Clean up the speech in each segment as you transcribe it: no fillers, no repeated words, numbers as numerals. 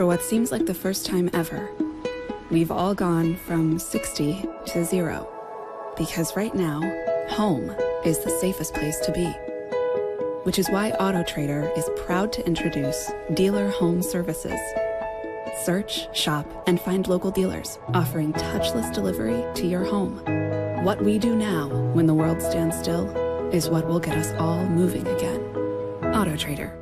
For what seems like the first time ever, we've all gone from 60 to 0. Because right now, home is the safest place to be. Which is why AutoTrader is proud to introduce Dealer Home Services. Search, shop, and find local dealers offering touchless delivery to your home. What we do now when the world stands still is what will get us all moving again. AutoTrader.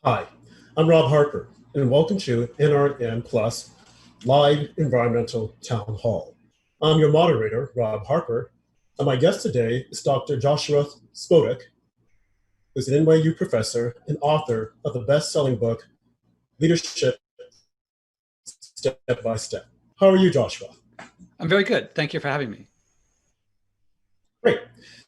Hi, I'm Rob Harper, and welcome to NRN Plus Live Environmental Town Hall. I'm your moderator, Rob Harper, and my guest today is Dr. Joshua Spodek, who's an NYU professor and author of the best-selling book, Leadership Step by Step. How are you, Joshua? I'm very good. Thank you for having me. Great.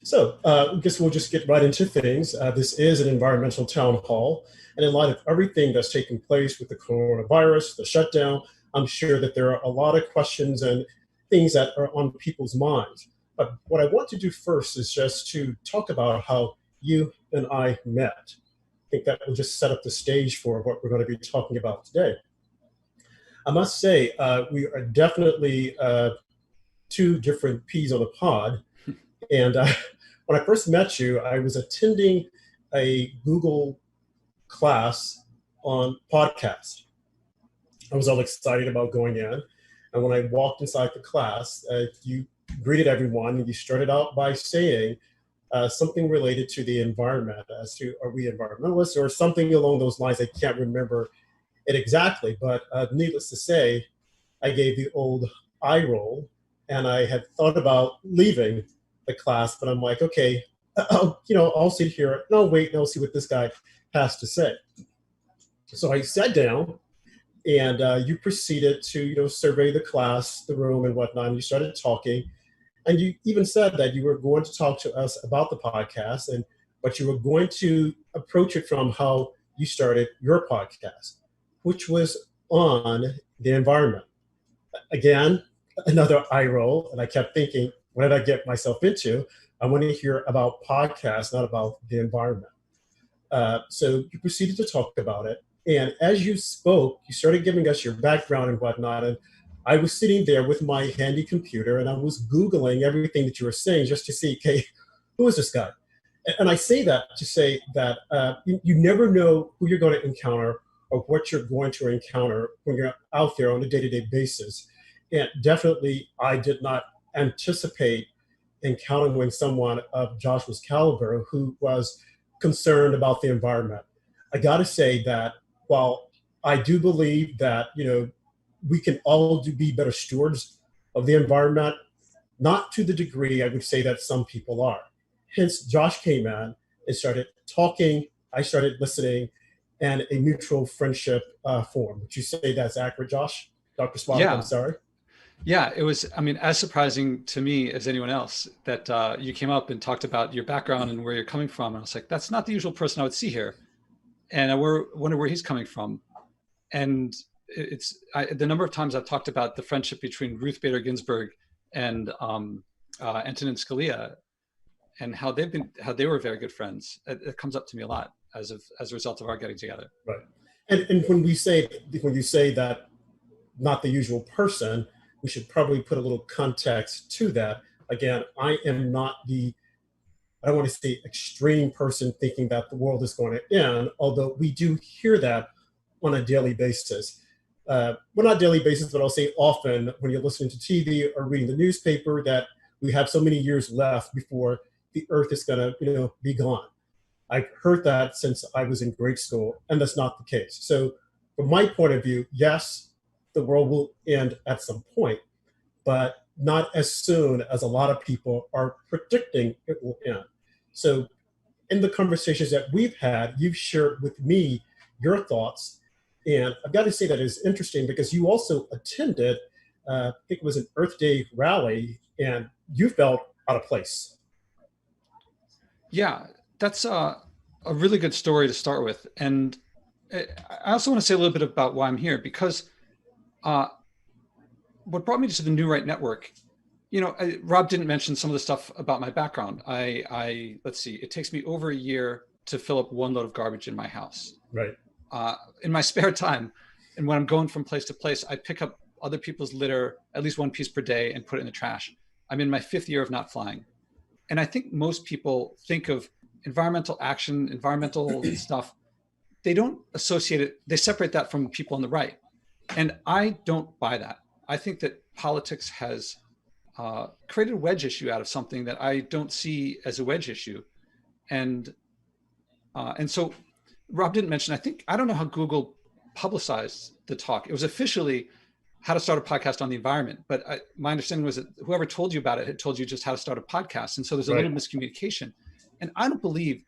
So I guess we'll just get right into things. This is an environmental town hall. And in light of everything that's taking place with the coronavirus, the shutdown, I'm sure that there are a lot of questions and things that are on people's minds. But what I want to do first is just to talk about how you and I met. I think that will just set up the stage for what we're going to be talking about today. I must say, we are definitely two different peas on a pod. And when I first met you, I was attending a Google class on podcast. I was all excited about going in. And when I walked inside the class, you greeted everyone and you started out by saying something related to the environment as to, are we environmentalists or something along those lines? I can't remember it exactly, but needless to say, I gave the old eye roll and I had thought about leaving the class, but I'm like, okay, I'll sit here and I'll wait and I'll see what this guy has to say. So I sat down and you proceeded to, survey the class, the room and whatnot. And you started talking and you even said that you were going to talk to us about the podcast but you were going to approach it from how you started your podcast, which was on the environment. Again, another eye roll. And I kept thinking, what did I get myself into? I want to hear about podcasts, not about the environment. So you proceeded to talk about it. And as you spoke, you started giving us your background and whatnot. And I was sitting there with my handy computer and I was Googling everything that you were saying just to see, okay, who is this guy? And I say that to say that you never know who you're going to encounter or what you're going to encounter when you're out there on a day-to-day basis. And definitely, I did not anticipate encountering someone of Joshua's caliber who was concerned about the environment. I got to say that while I do believe that, we can all be better stewards of the environment, not to the degree I would say that some people are. Hence, Josh came in and started talking. I started listening and a mutual friendship formed. Would you say that's accurate, Josh? Dr. Spodek, Yeah. I'm sorry. Yeah, it was, as surprising to me as anyone else that you came up and talked about your background and where you're coming from. And I was like, that's not the usual person I would see here. And I wonder where he's coming from. And the number of times I've talked about the friendship between Ruth Bader Ginsburg and Antonin Scalia and how they were very good friends. It comes up to me a lot as a result of our getting together. Right. And when you say that not the usual person, we should probably put a little context to that. Again, I am not I don't want to say extreme person thinking that the world is going to end, although we do hear that on a daily basis. well, not daily basis, but I'll say often when you're listening to TV or reading the newspaper that we have so many years left before the earth is going to, be gone. I've heard that since I was in grade school, and that's not the case. So from my point of view, yes, the world will end at some point, but not as soon as a lot of people are predicting it will end. So in the conversations that we've had, you've shared with me your thoughts. And I've got to say that it's interesting because you also attended, I think it was an Earth Day rally, and you felt out of place. Yeah, that's a really good story to start with. And I also want to say a little bit about why I'm here, because what brought me to the New Right Network, Rob didn't mention some of the stuff about my background. Let's see, it takes me over a year to fill up one load of garbage in my house. Right. In my spare time, and when I'm going from place to place, I pick up other people's litter, at least one piece per day, and put it in the trash. I'm in my 5th year of not flying. And I think most people think of environmental action, environmental stuff. They don't associate it. They separate that from people on the right. And I don't buy that. I think that politics has created a wedge issue out of something that I don't see as a wedge issue. And so Rob didn't mention, I don't know how Google publicized the talk. It was officially how to start a podcast on the environment. But my understanding was that whoever told you about it had told you just how to start a podcast. And so there's a little miscommunication. And I don't believe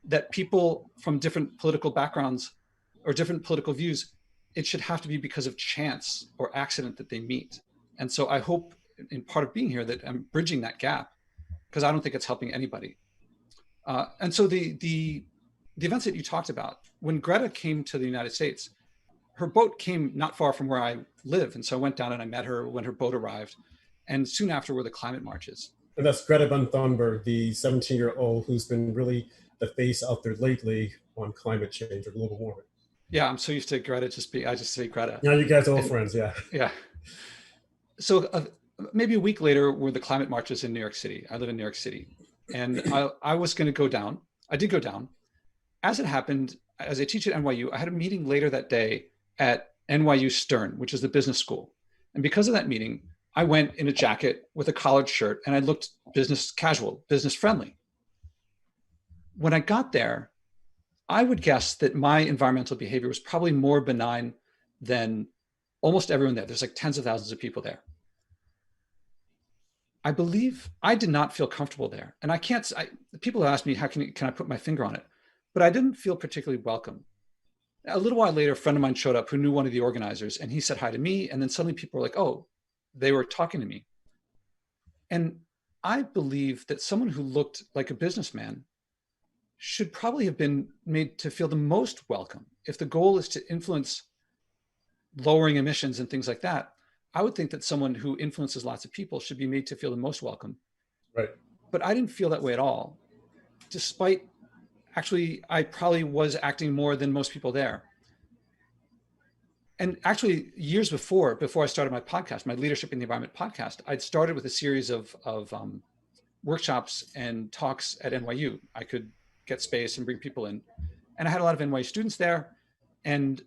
that people from different political backgrounds or different political views, it should have to be because of chance or accident that they meet. And so I hope in part of being here that I'm bridging that gap, because I don't think it's helping anybody. And so the events that you talked about, when Greta came to the United States, her boat came not far from where I live. And so I went down and I met her when her boat arrived. And soon after were the climate marches. And that's Greta Van Thunberg, the 17-year-old who's been really the face out there lately on climate change or global warming. Yeah, I'm so used to Greta I just say Greta. Now you guys are all friends, yeah. Yeah. So maybe a week later were the climate marches in New York City. I live in New York City. And I was going to go down. I did go down. As it happened, as I teach at NYU, I had a meeting later that day at NYU Stern, which is the business school. And because of that meeting, I went in a jacket with a collared shirt and I looked business casual, business friendly. When I got there, I would guess that my environmental behavior was probably more benign than almost everyone there. There's like tens of thousands of people there. I believe I did not feel comfortable there. And people have asked me, how can I put my finger on it? But I didn't feel particularly welcome. A little while later, a friend of mine showed up who knew one of the organizers, and he said hi to me. And then suddenly people were like, oh, they were talking to me. And I believe that someone who looked like a businessman should probably have been made to feel the most welcome. If the goal is to influence lowering emissions and things like that, I would think that someone who influences lots of people should be made to feel the most welcome. Right. But I didn't feel that way at all, despite actually, I probably was acting more than most people there. And actually, years before I started my podcast, my Leadership in the Environment podcast, I'd started with a series of workshops and talks at NYU. I could get space and bring people in. And I had a lot of NYU students there. And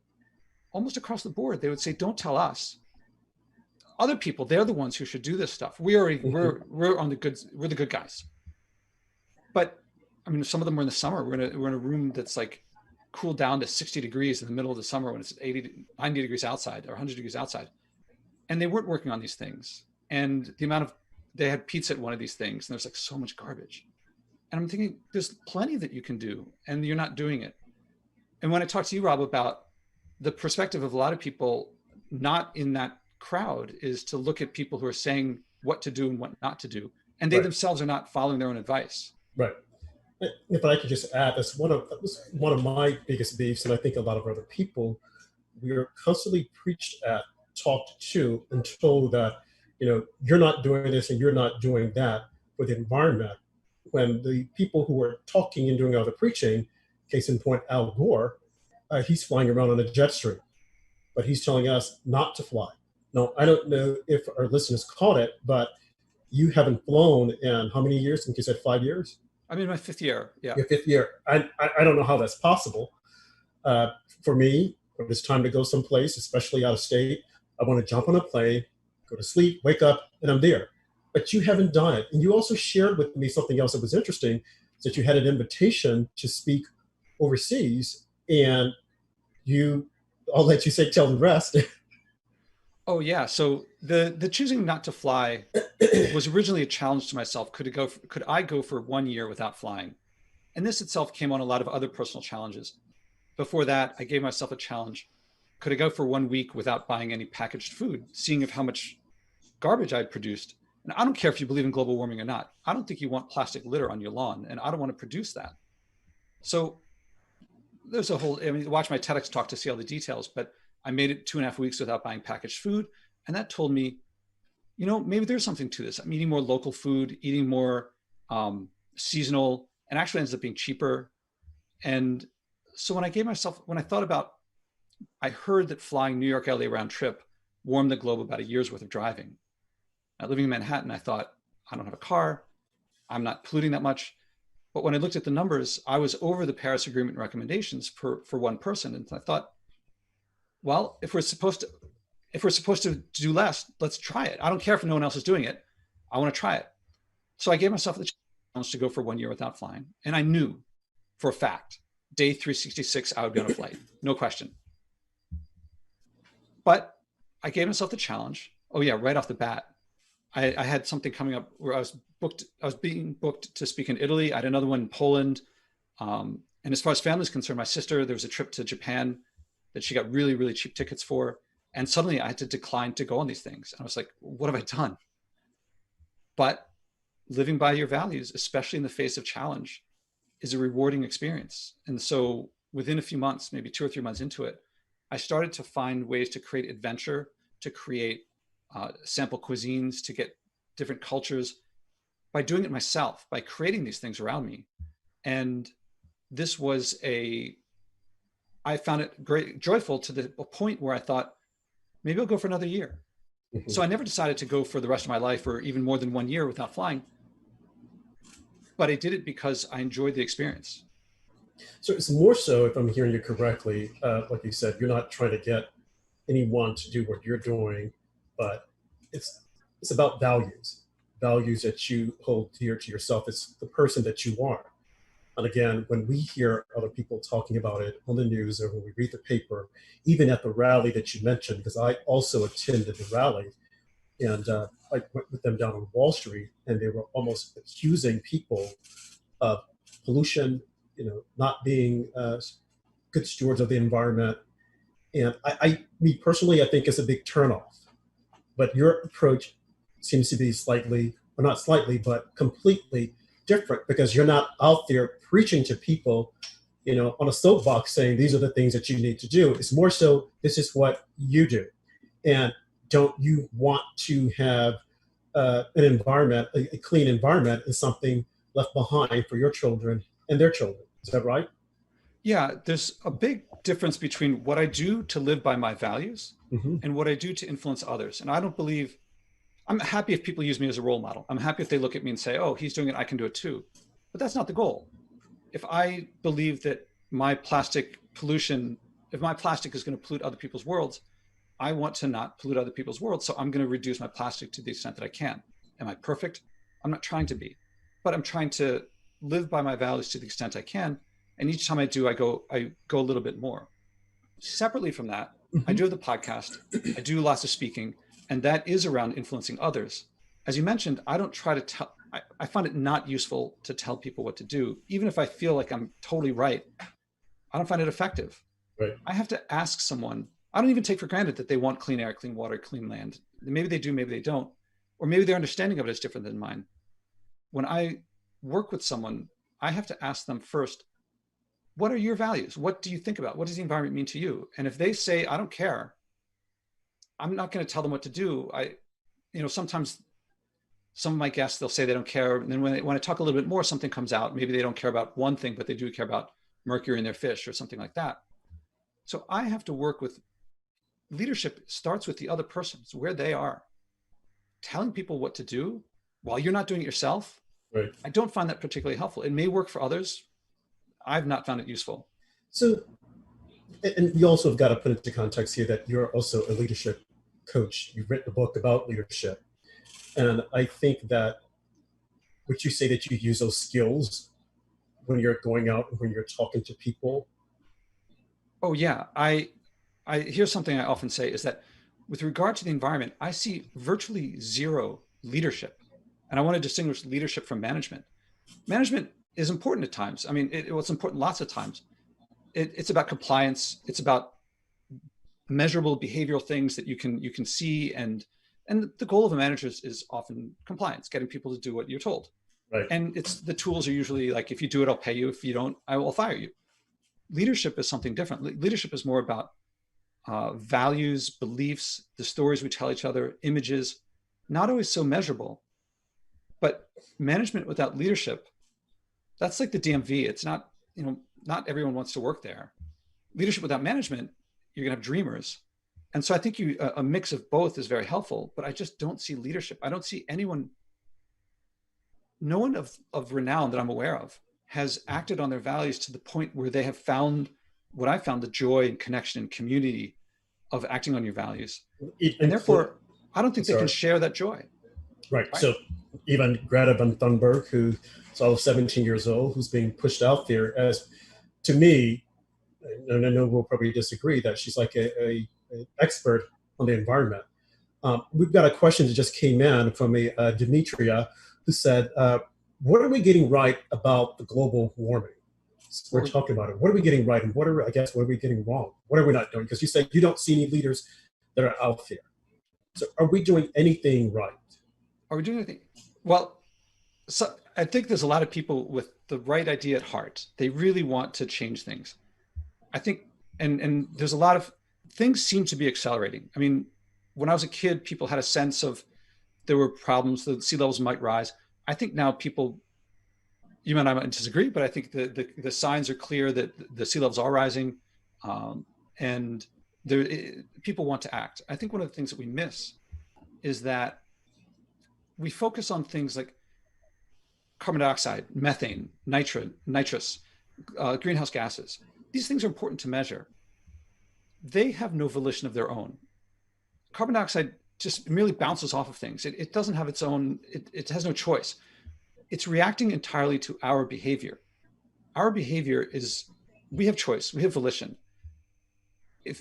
almost across the board, they would say, don't tell us. Other people, they're the ones who should do this stuff. We're the good guys. But I mean, some of them were in the summer. We're in a room that's like cooled down to 60 degrees in the middle of the summer when it's 90 degrees outside or 100 degrees outside. And they weren't working on these things. And they had pizza at one of these things and there's like so much garbage. And I'm thinking, there's plenty that you can do and you're not doing it. And when I talked to you, Rob, about the perspective of a lot of people not in that crowd is to look at people who are saying what to do and what not to do. And they themselves are not following their own advice. Right. If I could just add, that was one of my biggest beefs, and I think a lot of other people, we are constantly preached at, talked to, and told that, you're not doing this and you're not doing that for the environment. When the people who are talking and doing all the preaching, case in point, Al Gore, he's flying around on a jet stream, but he's telling us not to fly. Now, I don't know if our listeners caught it, but you haven't flown in how many years? I think you said 5 years? I'm in my 5th year, yeah. Your 5th year. I don't know how that's possible. For me, when it's time to go someplace, especially out of state, I want to jump on a plane, go to sleep, wake up, and I'm there. But you haven't done it. And you also shared with me something else that was interesting, is that you had an invitation to speak overseas, and I'll let you tell the rest. Oh yeah. So the choosing not to fly was originally a challenge to myself. Could I go for 1 year without flying? And this itself came on a lot of other personal challenges. Before that, I gave myself a challenge. Could I go for 1 week without buying any packaged food, seeing of how much garbage I'd produced? And I don't care if you believe in global warming or not. I don't think you want plastic litter on your lawn, and I don't want to produce that. So there's a whole, I mean, watch my TEDx talk to see all the details, but I made it 2.5 weeks without buying packaged food. And that told me, maybe there's something to this. I'm eating more local food, eating more seasonal, and actually ends up being cheaper. And so when I thought about, I heard that flying New York, LA round trip warmed the globe about a year's worth of driving. Now, living in Manhattan, I thought, I don't have a car. I'm not polluting that much. But when I looked at the numbers, I was over the Paris Agreement recommendations for one person. And I thought, well, if we're supposed to do less, let's try it. I don't care if no one else is doing it. I want to try it. So I gave myself the challenge to go for 1 year without flying. And I knew for a fact, day 366, I would be on a flight. No question. But I gave myself the challenge. Oh yeah, right off the bat. I had something coming up where I was being booked to speak in Italy. I had another one in Poland. And as far as family is concerned, my sister, there was a trip to Japan that she got really, really cheap tickets for. And suddenly I had to decline to go on these things. And I was like, what have I done? But living by your values, especially in the face of challenge, is a rewarding experience. And so within a few months, maybe 2 or 3 months into it, I started to find ways to create adventure, to create sample cuisines, to get different cultures by doing it myself, by creating these things around me. And this was I found it great, joyful to the point where I thought, maybe I'll go for another year. Mm-hmm. So I never decided to go for the rest of my life or even more than 1 year without flying. But I did it because I enjoyed the experience. So it's more so, if I'm hearing you correctly, like you said, you're not trying to get anyone to do what you're doing, but it's about values that you hold dear to yourself. It's the person that you are. And again, when we hear other people talking about it on the news or when we read the paper, even at the rally that you mentioned, because I also attended the rally, and I went with them down on Wall Street, and they were almost accusing people of pollution, not being good stewards of the environment. And me personally, I think it's a big turnoff. But your approach seems to be slightly, or not slightly, but completely different, because you're not out there preaching to people, on a soapbox saying these are the things that you need to do. It's more so, this is what you do. And don't you want to have an environment, a clean environment, and something left behind for your children and their children. Is that right? Yeah, there's a big difference between what I do to live by my values and what I do to influence others. And I'm happy if people use me as a role model. I'm happy if they look at me and say, oh, he's doing it, I can do it too. But that's not the goal. If I believe that if my plastic is going to pollute other people's worlds, I want to not pollute other people's worlds. So I'm going to reduce my plastic to the extent that I can. Am I perfect? I'm not trying to be, but I'm trying to live by my values to the extent I can. And each time I do, I go a little bit more. Separately from that, I do have the podcast. I do lots of speaking, and that is around influencing others. As you mentioned, I don't try to tell, I find it not useful to tell people what to do. Even if I feel like I'm totally right, I don't find it effective. Right. I have to ask someone. I don't even take for granted that they want clean air, clean water, clean land. Maybe they do, maybe they don't. Or maybe their understanding of it is different than mine. When I work with someone, I have to ask them first, what are your values? What do you think about? What does the environment mean to you? And if they say, I don't care, I'm not going to tell them what to do. Sometimes some of my guests, they'll say they don't care. And then when I talk a little bit more, something comes out. Maybe they don't care about one thing, but they do care about mercury in their fish or something like that. So I have to work with leadership. Starts with the other person, so where they are. Telling people what to do while you're not doing it yourself, right. I don't find that particularly helpful. It may work for others. I've not found it useful. So And you also have got to put into context here that you're also a leadership coach. You've written a book about leadership. And I think that, would you say that you use those skills when you're going out and when you're talking to people? Oh yeah, here's something I often say is that with regard to the environment, I see virtually zero leadership. And I want to distinguish leadership from management. Management is important at times. I mean, it's important lots of times. It's about compliance. It's about measurable behavioral things that you can see, and the goal of a manager is often compliance, getting people to do what you're told. Right. And it's the tools are usually like, if you do it, I'll pay you. If you don't, I will fire you. Leadership is something different. Leadership is more about values, beliefs, the stories we tell each other, images, not always so measurable. But management without leadership, that's like the DMV. It's not, not everyone wants to work there. Leadership without management, you're gonna have dreamers. And so I think a mix of both is very helpful, but I just don't see leadership. I don't see anyone, no one of renown that I'm aware of has acted on their values to the point where they have found what I found, the joy and connection and community of acting on your values. And therefore, I don't think they can share that joy. Right. So even Greta Van Thunberg, who's all 17 years old, who's being pushed out there as, to me, and I know we'll probably disagree, that she's like an expert on the environment. We've got a question that just came in from a Demetria, who said, what are we getting right about the global warming? So we're talking about it. What are we getting right, and what are we getting wrong? What are we not doing? Because you said you don't see any leaders that are out there. So are we doing anything right? Are we doing anything? Well, so I think there's a lot of people with the right idea at heart. They really want to change things. I think, and there's a lot of things seem to be accelerating. I mean, when I was a kid, people had a sense of there were problems, the sea levels might rise. I think now people, you and I might disagree, but I think the signs are clear that the sea levels are rising, and people want to act. I think one of the things that we miss is that we focus on things like carbon dioxide, methane, nitrous, greenhouse gases. These things are important to measure. They have no volition of their own. Carbon dioxide just merely bounces off of things. It doesn't have its own, it has no choice. It's reacting entirely to our behavior. Our behavior is, we have choice, we have volition.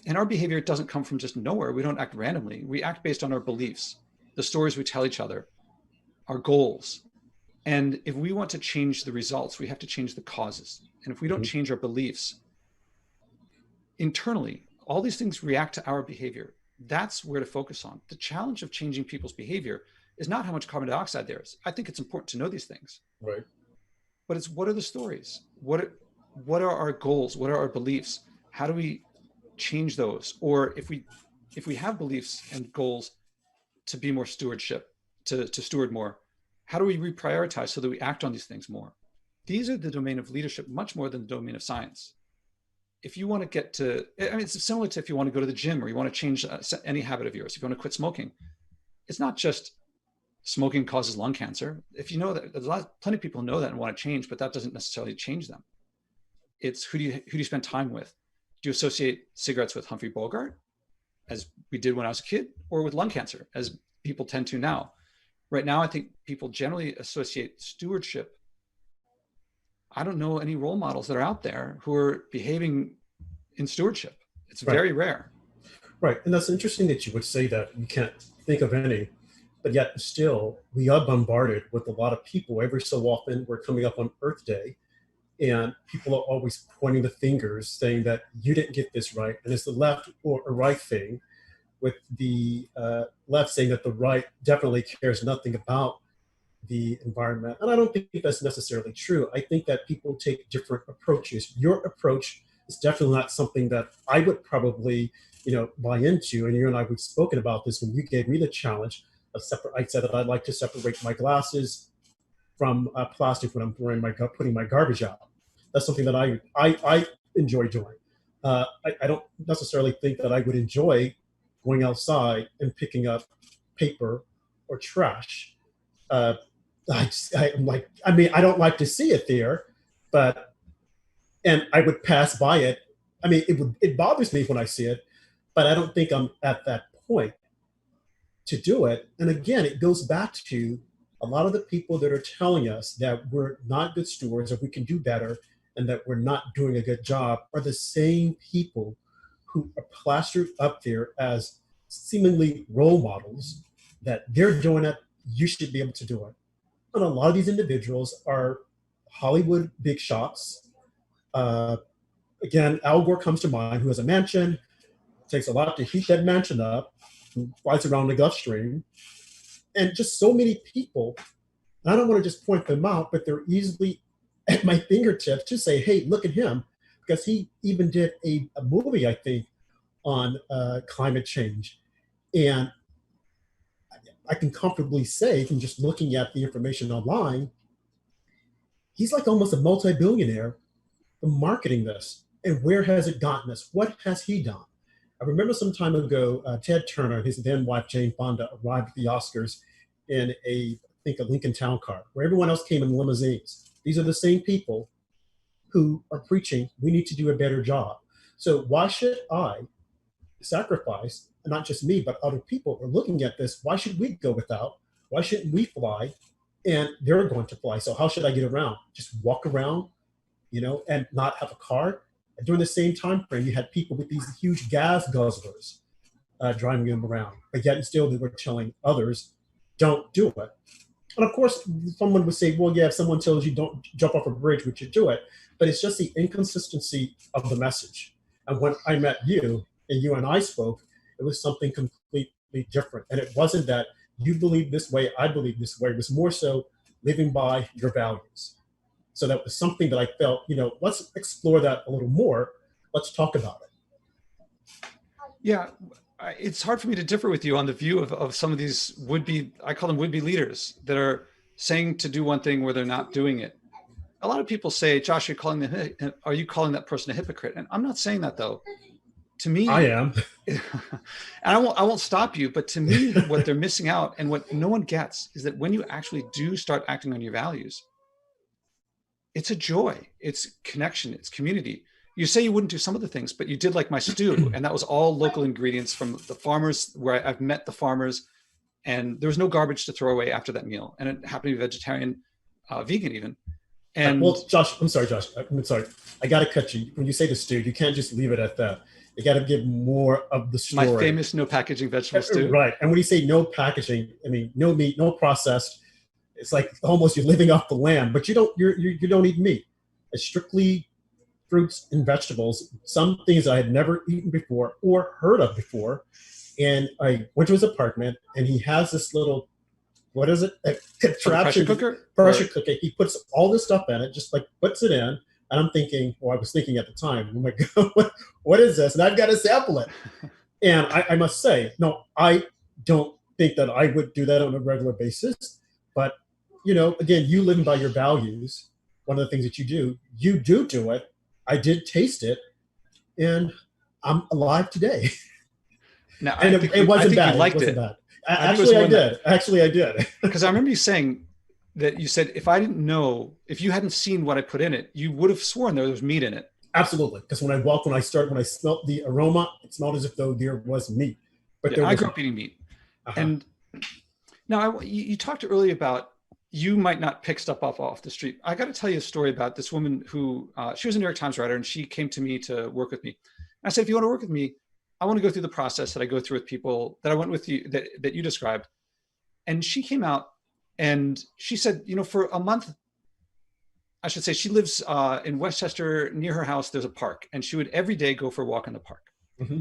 And our behavior doesn't come from just nowhere. We don't act randomly. We act based on our beliefs, the stories we tell each other, our goals. And if we want to change the results, we have to change the causes. And if we don't change our beliefs internally, all these things react to our behavior. That's where to focus on. The challenge of changing people's behavior is not how much carbon dioxide there is. I think it's important to know these things. Right. But it's, what are the stories? What are our goals? What are our beliefs? How do we change those? Or if we have beliefs and goals to be more stewardship, to steward more, how do we reprioritize so that we act on these things more? These are the domain of leadership much more than the domain of science. If you want to get to, I mean, it's similar to if you want to go to the gym or you want to change any habit of yours, if you want to quit smoking, it's not just smoking causes lung cancer. If you know that, there's plenty of people know that and want to change, but that doesn't necessarily change them. It's who do you spend time with? Do you associate cigarettes with Humphrey Bogart, as we did when I was a kid, or with lung cancer, as people tend to now? Right now, I think people generally associate stewardship. I don't know any role models that are out there who are behaving in stewardship. It's very rare. Right. And that's interesting that you would say that. You can't think of any, but yet still we are bombarded with a lot of people. Every so often we're coming up on Earth Day, and people are always pointing the fingers saying that you didn't get this right. And it's the left or a right thing, with the left saying that the right definitely cares nothing about the environment. And I don't think that's necessarily true. I think that people take different approaches. Your approach is definitely not something that I would probably, buy into. And you and I, we've spoken about this when you gave me the challenge of I said that I'd like to separate my glasses from plastic when I'm putting my garbage out. That's something that I enjoy doing. I don't necessarily think that I would enjoy going outside and picking up paper or trash. I don't like to see it there, and I would pass by it I mean, it bothers me when I see it, but I don't think I'm at that point to do it. And again, it goes back to a lot of the people that are telling us that we're not good stewards, or we can do better, and that we're not doing a good job are the same people who are plastered up there as seemingly role models, that they're doing it, you should be able to do it. And a lot of these individuals are Hollywood big shots. Uh, Again, Al Gore comes to mind, who has a mansion. It takes a lot to heat that mansion up, who flies around the Gulf Stream, and just so many people. And I don't want to just point them out, but they're easily at my fingertips to say, hey, look at him. Because he even did a movie, I think, on climate change. And I can comfortably say, from just looking at the information online, he's like almost a multi-billionaire for marketing this. And where has it gotten us? What has he done? I remember some time ago, Ted Turner, his then wife Jane Fonda, arrived at the Oscars in I think a Lincoln Town car, where everyone else came in limousines. These are the same people who are preaching we need to do a better job. So why should I sacrifice, and not just me, but other people are looking at this? Why should we go without? Why shouldn't we fly? And they're going to fly. So how should I get around? Just walk around, and not have a car? And during the same time frame, you had people with these huge gas guzzlers driving them around, but yet and still they were telling others, don't do it. And of course, someone would say, well, yeah, if someone tells you don't jump off a bridge, would you do it? But it's just the inconsistency of the message. And when I met you and you and I spoke, it was something completely different. And it wasn't that you believe this way, I believe this way. It was more so living by your values. So that was something that I felt, let's explore that a little more. Let's talk about it. Yeah, it's hard for me to differ with you on the view of some of these would-be, I call them would-be leaders, that are saying to do one thing where they're not doing it. A lot of people say, Josh, are you calling that person a hypocrite? And I'm not saying that, though. To me, I am. And I won't stop you, but to me, what they're missing out and what no one gets is that when you actually do start acting on your values, it's a joy, it's connection, it's community. You say you wouldn't do some of the things, but you did like my stew, and that was all local ingredients from the farmers, where I've met the farmers, and there was no garbage to throw away after that meal. And it happened to be vegetarian, vegan even. And well, Josh, I'm sorry, Josh. I'm sorry. I got to cut you. When you say the stew, you can't just leave it at that. You got to give more of the story. My famous no packaging vegetable stew. Right. And when you say no packaging, I mean no meat, no processed. It's like almost you're living off the land, but you don't eat meat. It's strictly fruits and vegetables. Some things I had never eaten before or heard of before. And I went to his apartment, and he has this little, what is it? A contraption. Pressure cooker. He puts all this stuff in it, just like puts it in. And I'm thinking, well, I was thinking at the time, oh my God, what is this? And I've got to sample it. And I must say, no, I don't think that I would do that on a regular basis. But, again, you living by your values, one of the things that you do it. I did taste it, and I'm alive today. Now, and it wasn't bad. You liked it. Bad. Actually, I did. Because I remember you saying that you said, if you hadn't seen what I put in it, you would have sworn there was meat in it. Absolutely. Because when I smelled the aroma, it smelled as if though there was meat. But I grew up eating meat. Uh-huh. And now you talked earlier about you might not pick stuff up off the street. I got to tell you a story about this woman who, she was a New York Times writer, and she came to me to work with me. And I said, if you want to work with me, I want to go through the process that I go through with people that I went with you, that you described. And she came out and she said, for a month, I should say, she lives in Westchester. Near her house, there's a park, and she would every day go for a walk in the park. Mm-hmm.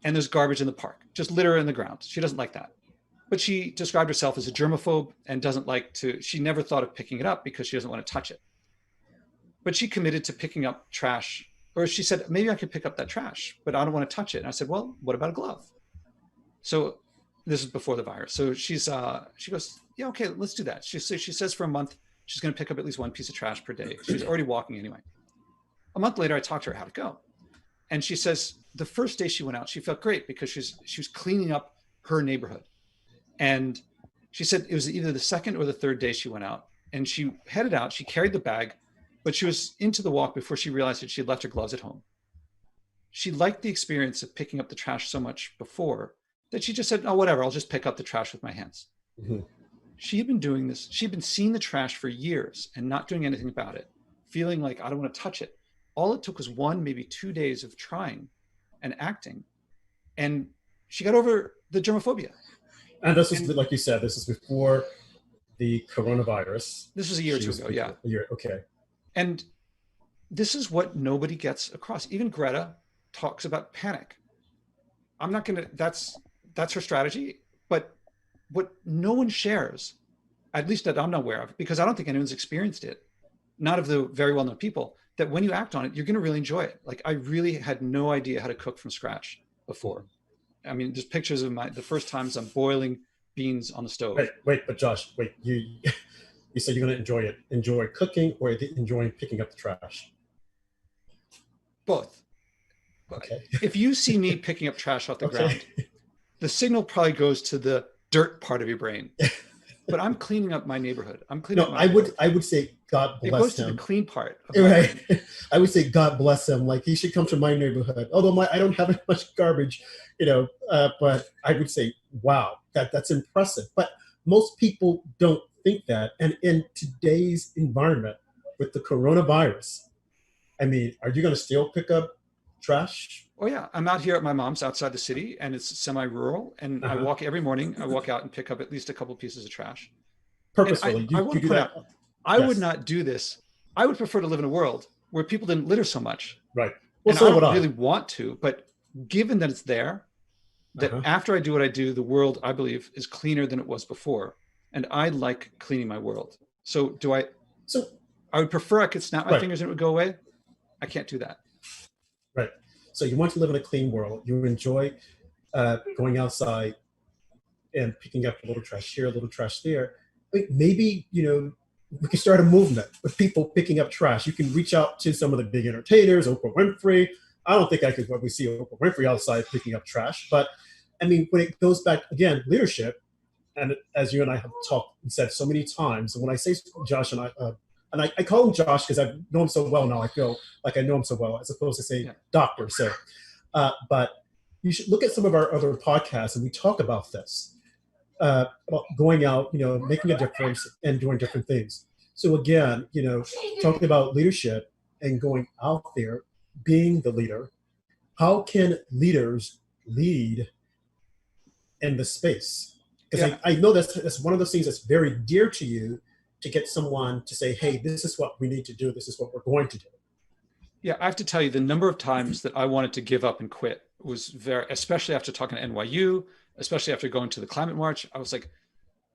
And there's garbage in the park, just litter in the ground. She doesn't like that. But she described herself as a germaphobe and doesn't like she never thought of picking it up because she doesn't want to touch it. But she committed to picking up trash, or she said, maybe I could pick up that trash, but I don't want to touch it. And I said, well, what about a glove? So this is before the virus. So she goes, yeah, okay, let's do that. She says for a month, she's going to pick up at least one piece of trash per day. She's already walking anyway. A month later, I talked to her, how'd it go? And she says the first day she went out, she felt great because she was cleaning up her neighborhood. And she said it was either the second or the third day she went out, and she headed out, she carried the bag, but she was into the walk before she realized that she had left her gloves at home. she liked the experience of picking up the trash so much before that she just said, oh, whatever, I'll just pick up the trash with my hands. Mm-hmm. She had been doing this. She'd been seeing the trash for years and not doing anything about it, feeling like I don't want to touch it. All it took was 1, maybe 2 days of trying and acting. And she got over the germophobia. And this is, like you said, this is before the coronavirus. This was a year or two ago, yeah. A year, okay. And this is what nobody gets across. Even Greta talks about panic. I'm not going to, that's her strategy, but what no one shares, at least that I'm not aware of, because I don't think anyone's experienced it, not of the very well-known people, that when you act on it, you're going to really enjoy it. Like, I really had no idea how to cook from scratch before. I mean, there's pictures of the first times I'm boiling beans on the stove. But Josh, you said you're going to enjoy cooking or enjoying picking up the trash? Both. Okay. If you see me picking up trash off the ground, the signal probably goes to the dirt part of your brain. But I'm cleaning up my neighborhood. I'm cleaning up my neighborhood. I would say God bless him. It goes to the clean part. Right. I would say God bless him. Like, he should come to my neighborhood. Although I don't have much garbage, but I would say, wow, that's impressive. But most people don't think that. And in today's environment with the coronavirus, I mean, are you going to still pick up trash? Oh yeah, I'm out here at my mom's outside the city, and it's semi-rural, and I walk every morning. I walk out and pick up at least a couple pieces of trash. Purposefully, I want to point out, I would not do this. I would prefer to live in a world where people didn't litter so much. Right. Well, and so I don't really want to, but given that it's there, that after I do what I do, the world, I believe, is cleaner than it was before, and I like cleaning my world. So I would prefer I could snap my fingers and it would go away. I can't do that. Right. So you want to live in a clean world. You enjoy going outside and picking up a little trash here, a little trash there. Maybe, we can start a movement with people picking up trash. You can reach out to some of the big entertainers, Oprah Winfrey. I don't think I could probably see Oprah Winfrey outside picking up trash. But, I mean, when it goes back, again, leadership, and as you and I have talked and said so many times, and when I say Josh and I call him Josh because I know him so well now. I feel like I know him so well, as opposed to say doctor. So, but you should look at some of our other podcasts, and we talk about this, about going out, making a difference and doing different things. So again, talking about leadership and going out there, being the leader. How can leaders lead in the space? Because I know that's one of those things that's very dear to you, to get someone to say, hey, this is what we need to do. This is what we're going to do. Yeah, I have to tell you, the number of times that I wanted to give up and quit was especially after talking to NYU, especially after going to the climate march. I was like,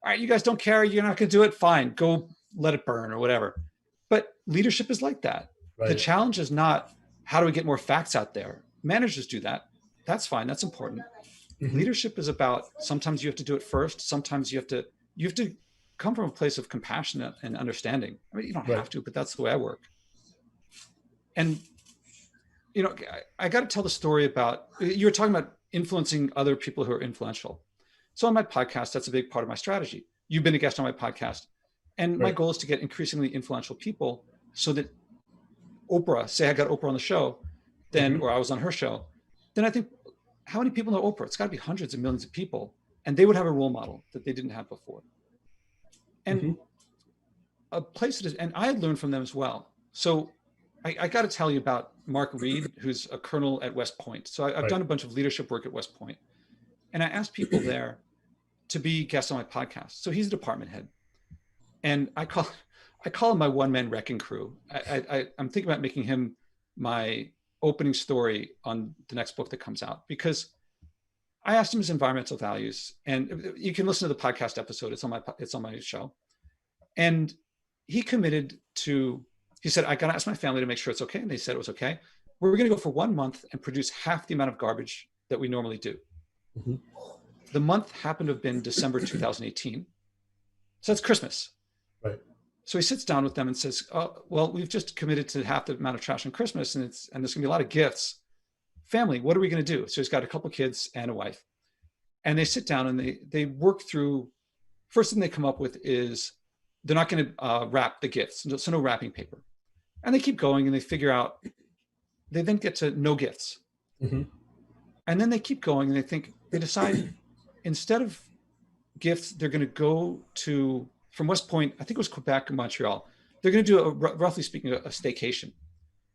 all right, you guys don't care. You're not going to do it. Fine. Go let it burn or whatever. But leadership is like that. Right. The challenge is not, how do we get more facts out there? Managers do that. That's fine. That's important. Mm-hmm. Leadership is about, sometimes you have to do it first. Sometimes you have to come from a place of compassion and understanding. I mean, you don't have to, but that's the way I work. And, I got to tell the story about, you were talking about influencing other people who are influential. So on my podcast, that's a big part of my strategy. You've been a guest on my podcast. And my goal is to get increasingly influential people so that Oprah, say I got Oprah on the show, then, or I was on her show, then I think, how many people know Oprah? It's got to be hundreds of millions of people. And they would have a role model that they didn't have before. And a place that is, and I had learned from them as well. So I got to tell you about Mark Reed, who's a colonel at West Point. So I've done a bunch of leadership work at West Point. And I asked people there to be guests on my podcast. So he's a department head. And I call him my one-man wrecking crew. I'm thinking about making him my opening story on the next book that comes out, because I asked him his environmental values, and you can listen to the podcast episode. It's on my show. And he committed to, he said, I got to ask my family to make sure it's okay. And they said it was okay. We're going to go for 1 month and produce half the amount of garbage that we normally do. Mm-hmm. The month happened to have been December 2018. So that's Christmas. Right. So he sits down with them and says, oh, well, we've just committed to half the amount of trash on Christmas, and there's going to be a lot of gifts. Family, what are we going to do? So he's got a couple kids and a wife. And they sit down and they work through, first thing they come up with is they're not going to wrap the gifts. So no wrapping paper. And they keep going and they figure out, they then get to no gifts. Mm-hmm. And then they keep going and they decide instead of gifts, they're going to go to, from West Point, I think it was Quebec and Montreal, they're going to do, roughly speaking, a staycation.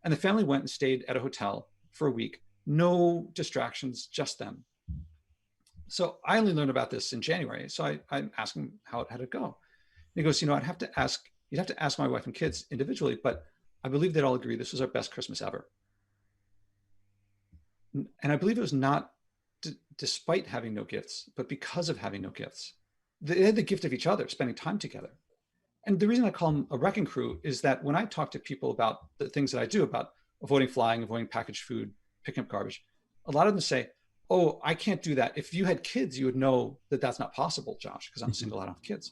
And the family went and stayed at a hotel for a week. No distractions, just them. So I only learned about this in January. So I asked him how it had to go. And he goes, you'd have to ask my wife and kids individually, but I believe they'd all agree this was our best Christmas ever. And I believe it was not despite having no gifts, but because of having no gifts. They had the gift of each other, spending time together. And the reason I call them a wrecking crew is that when I talk to people about the things that I do, about avoiding flying, avoiding packaged food, picking up garbage, a lot of them say, oh, I can't do that. If you had kids, you would know that that's not possible, Josh, because I'm single, I don't have kids.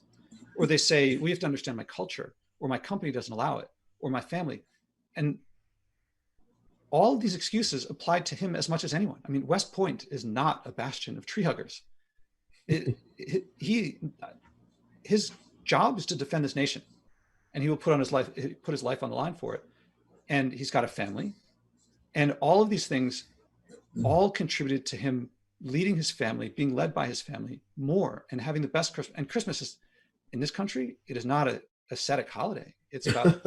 Or they say, we have to understand my culture, or my company doesn't allow it, or my family. And all of these excuses applied to him as much as anyone. I mean, West Point is not a bastion of tree huggers. His job is to defend this nation, and he will put his life on the line for it. And he's got a family, and all of these things all contributed to him leading his family, being led by his family more, and having the best Christmas. And Christmas is, in this country, it is not a ascetic holiday. It's about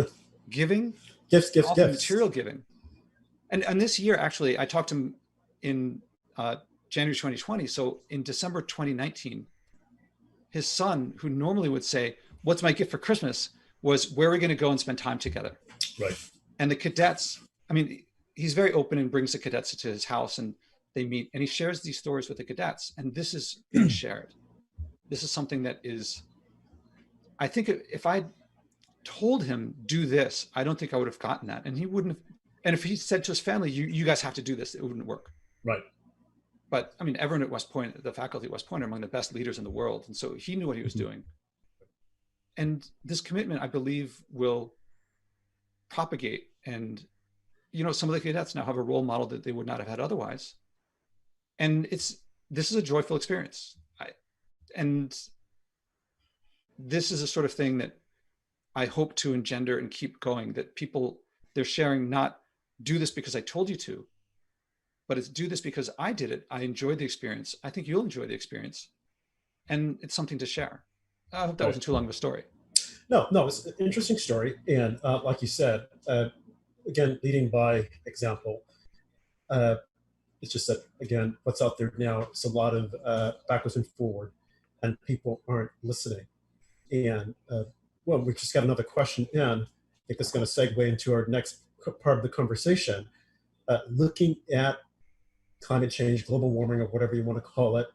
giving, gifts, often material giving. And this year, actually, I talked to him in January 2020. So in December 2019, his son, who normally would say, what's my gift for Christmas, was, where are we going to go and spend time together? Right. And the cadets, I mean, he's very open and brings the cadets to his house and they meet, and he shares these stories with the cadets. And this is being shared. This is something that is, I think if I told him, do this, I don't think I would have gotten that. And he wouldn't have. And if he said to his family, you guys have to do this, it wouldn't work. Right. But I mean, everyone at West Point, the faculty at West Point, are among the best leaders in the world. And so he knew what he was doing. And this commitment, I believe, will propagate. And, some of the cadets now have a role model that they would not have had otherwise. And this is a joyful experience. And this is a sort of thing that I hope to engender and keep going, that people, they're sharing, not do this because I told you to, but it's do this because I did it. I enjoyed the experience. I think you'll enjoy the experience. And it's something to share. I hope that wasn't too long of a story. No, it's an interesting story. And like you said, again, leading by example, it's just that, again, what's out there now, it's a lot of backwards and forward, and people aren't listening. And well, we just got another question in. I think that's going to segue into our next part of the conversation. Looking at climate change, global warming, or whatever you want to call it.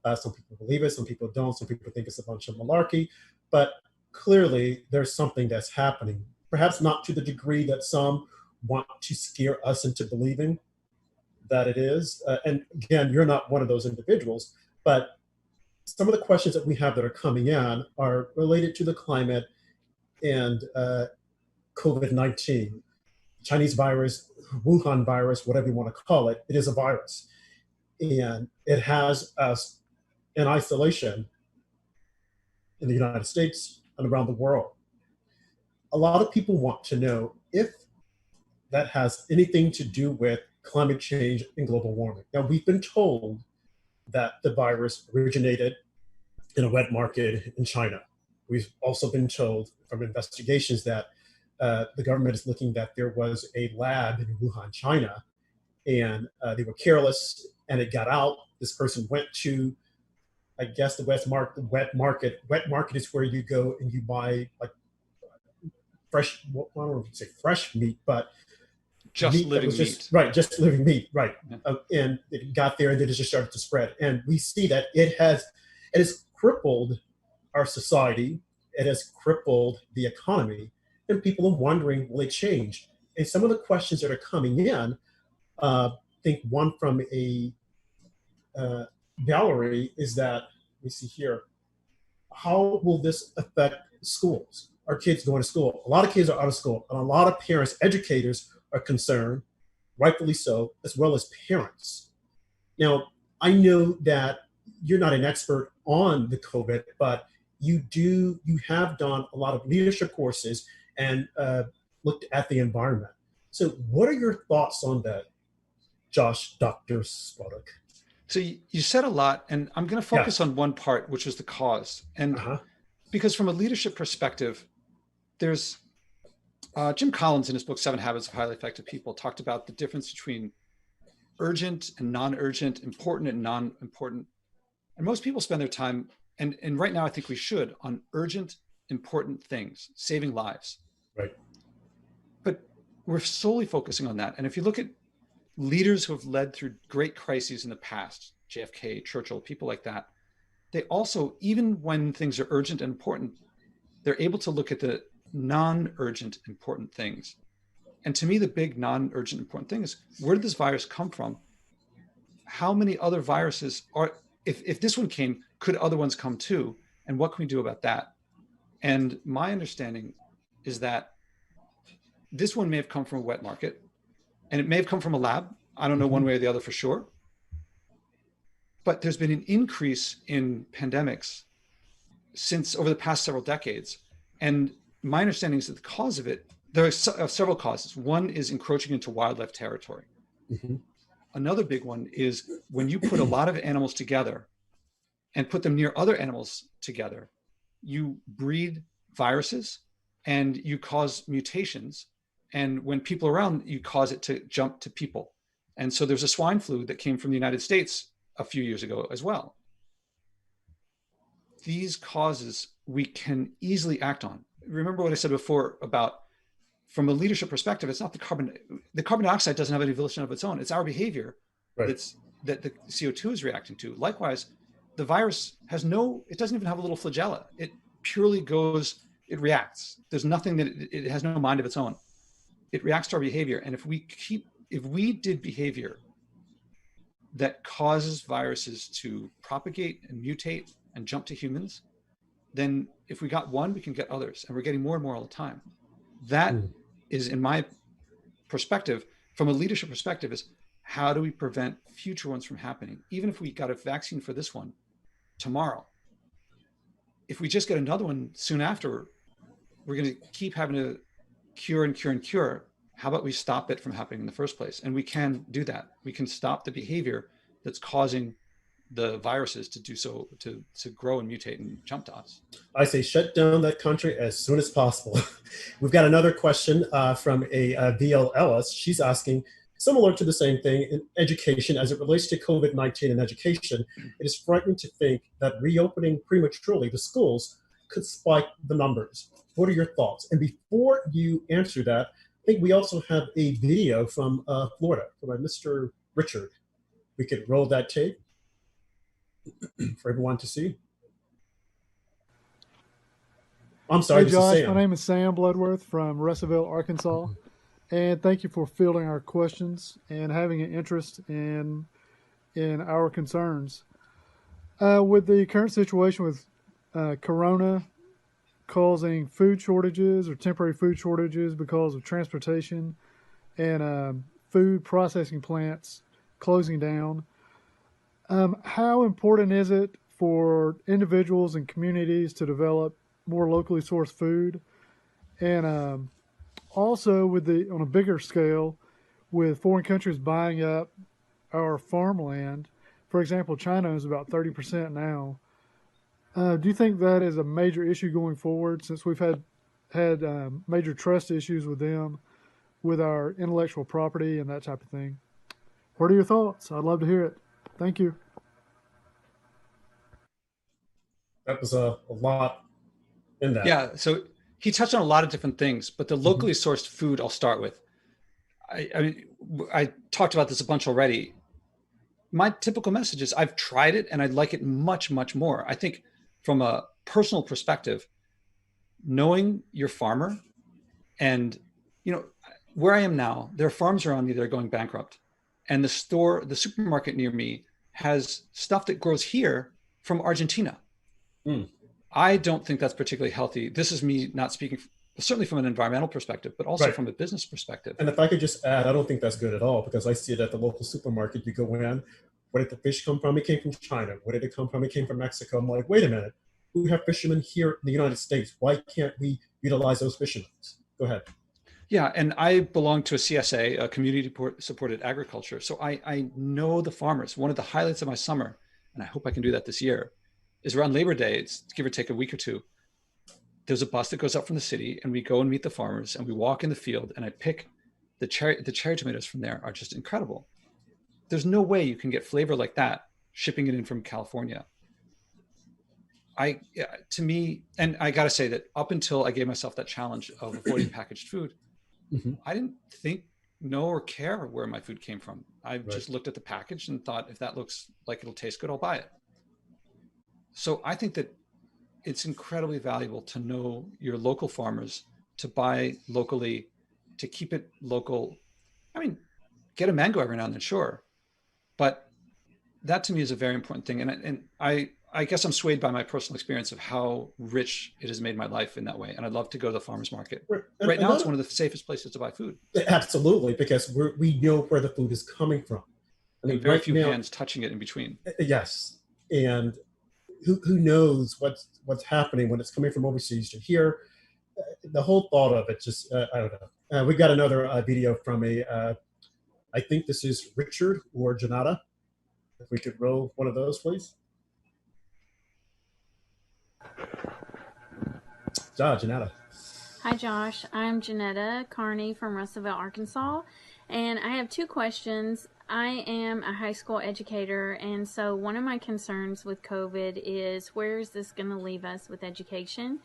Some people believe it, some people don't, some people think it's a bunch of malarkey, but clearly there's something that's happening, perhaps not to the degree that some want to scare us into believing that it is. And again, you're not one of those individuals, but some of the questions that we have that are coming in are related to the climate and COVID-19, Chinese virus, Wuhan virus, whatever you want to call it. It is a virus. And it has us in isolation in the United States and around the world. A lot of people want to know if that has anything to do with climate change and global warming. Now, we've been told that the virus originated in a wet market in China. We've also been told from investigations that the government is looking that there was a lab in Wuhan, China, and they were careless and it got out. This person went to, I guess, the wet market. Wet market is where you go and you buy like fresh, I don't know if you say fresh meat, but just meat living that was meat. Right, just living meat, right. Yeah. And it got there and then it just started to spread. And we see that it has crippled our society. It has crippled the economy. And people are wondering, will it change? And some of the questions that are coming in, I think one from a gallery is that, we see here, how will this affect schools? Our kids going to school? A lot of kids are out of school, and a lot of parents, educators are concerned, rightfully so, as well as parents. Now, I know that you're not an expert on the COVID, but you have done a lot of leadership courses and looked at the environment. So what are your thoughts on that? Josh, Dr. Spodek. So you said a lot, and I'm going to focus on one part, which is the cause. And because from a leadership perspective, there's Jim Collins in his book, 7 Habits of Highly Effective People, talked about the difference between urgent and non-urgent, important and non-important. And most people spend their time, and right now I think we should, on urgent, important things, saving lives. Right. But we're solely focusing on that. And if you look at leaders who have led through great crises in the past, JFK, Churchill, people like that, they also, even when things are urgent and important, they're able to look at the non-urgent important things. And to me, the big non-urgent important thing is, where did this virus come from? How many other viruses are, if this one came, could other ones come too? And what can we do about that? And my understanding is that this one may have come from a wet market, and it may have come from a lab. I don't know one way or the other for sure. But there's been an increase in pandemics since over the past several decades. And my understanding is that the cause of it, there are several causes. One is encroaching into wildlife territory. Another big one is when you put a lot of animals together and put them near other animals together, you breed viruses and you cause mutations. And when people are around, you cause it to jump to people. And so there's a swine flu that came from the United States a few years ago as well. These causes we can easily act on. Remember what I said before about, from a leadership perspective, it's not the carbon dioxide doesn't have any volition of its own. It's our behavior that the CO2 is reacting to. Likewise, the virus has it doesn't even have a little flagella. It purely goes, it reacts. There's nothing that it has no mind of its own. It reacts to our behavior. And if we did behavior that causes viruses to propagate and mutate and jump to humans, then if we got one, we can get others. And we're getting more and more all the time. That is, in my perspective, from a leadership perspective, is how do we prevent future ones from happening? Even if we got a vaccine for this one tomorrow, if we just get another one soon after, we're going to keep having to cure and cure and cure. How about we stop it from happening in the first place? And we can do that. We can stop the behavior that's causing the viruses to do so, to grow and mutate and jump to us. I say shut down that country as soon as possible. We've got another question from a VL Ellis. She's asking, similar to the same thing in education, as it relates to COVID-19 and education, it is frightening to think that reopening prematurely the schools could spike the numbers. What are your thoughts? And before you answer that, I think we also have a video from Florida, from Mr. Richard. We could roll that tape for everyone to see. I'm sorry, hey Josh, Sam. My name is Sam Bloodworth from Russellville, Arkansas. And thank you for fielding our questions and having an interest in our concerns. With the current situation with Corona causing food shortages or temporary food shortages because of transportation and food processing plants closing down, how important is it for individuals and communities to develop more locally sourced food? And also, on a bigger scale, with foreign countries buying up our farmland, for example, China is about 30% now. Do you think that is a major issue going forward, since we've had major trust issues with them, with our intellectual property and that type of thing? What are your thoughts? I'd love to hear it. Thank you. That was a lot in that. Yeah, so he touched on a lot of different things, but the locally sourced food I'll start with. I talked about this a bunch already. My typical message is I've tried it and I'd like it much, much more. I think from a personal perspective, knowing your farmer, and where I am now, there are farms around me that are going bankrupt. And the supermarket near me has stuff that grows here from Argentina. I don't think that's particularly healthy. This is me not speaking, certainly from an environmental perspective, but also from a business perspective. And if I could just add, I don't think that's good at all, because I see it at the local supermarket. You go in, where did the fish come from? It came from China. Where did it come from? It came from Mexico. I'm like, wait a minute. We have fishermen here in the United States. Why can't we utilize those fishermen? Go ahead. Yeah, and I belong to a CSA, a community supported agriculture. So I know the farmers. One of the highlights of my summer, and I hope I can do that this year, is around Labor Day. It's give or take a week or two. There's a bus that goes up from the city, and we go and meet the farmers, and we walk in the field, and I pick the cherry tomatoes from there are just incredible. There's no way you can get flavor like that shipping it in from California. To me, and I got to say that up until I gave myself that challenge of avoiding packaged food, I didn't know or care where my food came from. I just looked at the package and thought, if that looks like it'll taste good, I'll buy it. So I think that it's incredibly valuable to know your local farmers, to buy locally, to keep it local. I mean, get a mango every now and then, sure. But that to me is a very important thing. And I guess I'm swayed by my personal experience of how rich it has made my life in that way. And I'd love to go to the farmer's market. Right now, it's one of the safest places to buy food. Absolutely, because we know where the food is coming from. I mean, very few hands touching it in between. Yes. And who knows what's happening when it's coming from overseas to here. The whole thought of it just, I don't know. We got another video from I think this is Richard or Janata. If we could roll one of those, please. Janata. Hi, Josh. I'm Janetta Carney from Russellville, Arkansas, and I have two questions. I am a high school educator, and so one of my concerns with COVID is where is this going to leave us with education,